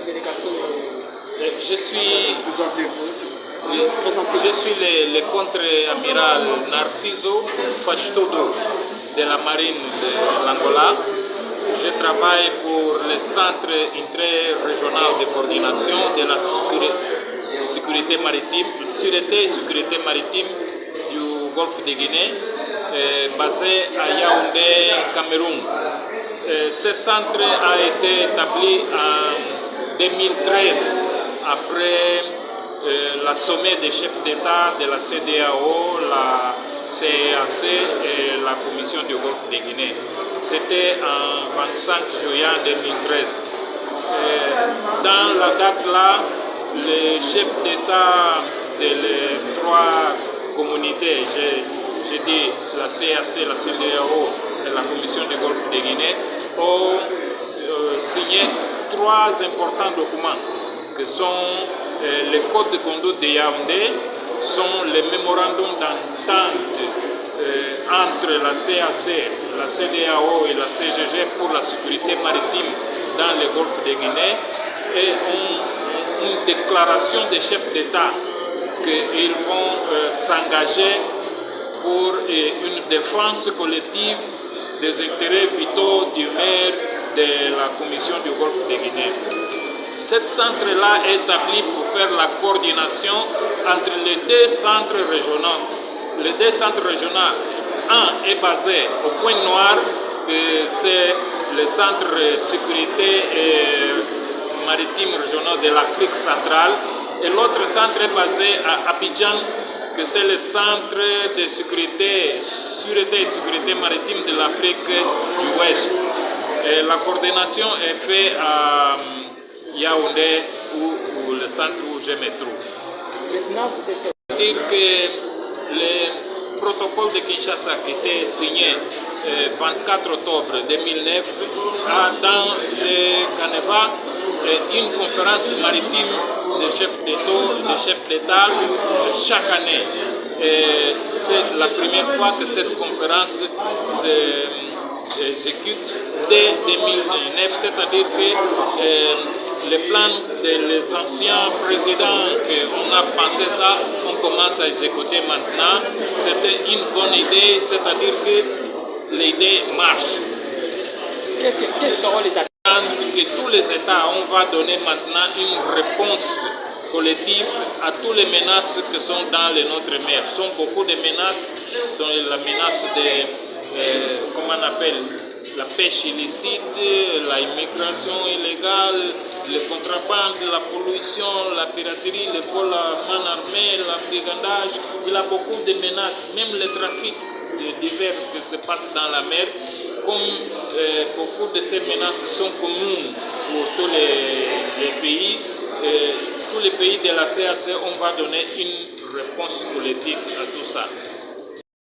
délégation Je suis le contre-amiral Narciso Fastodo de la marine de l'Angola. Je travaille pour le centre interrégional de coordination de la sécurité maritime, sûreté et sécurité maritime du Golfe de Guinée, basé à Yaoundé, Cameroun. Ce centre a été établi en 2013 après la sommet des chefs d'État de la CEDEAO, la CEAC et la Commission du Golfe de Guinée. C'était en 25 juillet 2013. Dans la date là, les chefs d'État des trois communautés, j'ai dit la CEAC, la CEDEAO et la Commission du Golfe de Guinée, ont signé trois importants documents que sont les codes de conduite de Yaoundé, sont les mémorandums d'entente entre la CAC, la CEDEAO et la CGG pour la sécurité maritime dans le Golfe de Guinée et une déclaration des chefs d'État qu'ils vont s'engager pour une défense collective des intérêts vitaux du maire de la Commission du Golfe de Guinée. Ce centre-là est établi pour faire la coordination entre les deux centres régionaux. Les deux centres régionaux, un est basé au Point Noir, que c'est le centre de sécurité maritime régional de l'Afrique centrale, et l'autre centre est basé à Abidjan, que c'est le centre de sûreté et sécurité maritime de l'Afrique de l'Ouest. La coordination est faite à Yaoundé, ou le centre où je me trouve. Maintenant, vous êtes... C'est-à-dire que le protocole de Kinshasa qui était signé le 24 octobre 2009 a dans ce canevas une conférence maritime des chefs d'État chaque année. C'est la première fois que cette conférence s'exécute dès 2009, c'est-à-dire que les plans des anciens présidents qu'on a pensé ça, on commence à exécuter maintenant. C'était une bonne idée, c'est-à-dire que l'idée marche. Quels seront les attentes? Que tous les États, on va donner maintenant une réponse collective à toutes les menaces qui sont dans notre mer. Ce sont beaucoup de menaces, sont la menace de, comment on appelle, la pêche illicite, l'immigration illégale, le contrebande, la pollution, la piraterie, le vol à main armée, le brigandage. Il y a beaucoup de menaces, même le trafic divers qui se passe dans la mer. Comme beaucoup de ces menaces sont communes pour tous les pays, tous les pays de la CAC, on va donner une réponse collective à tout ça.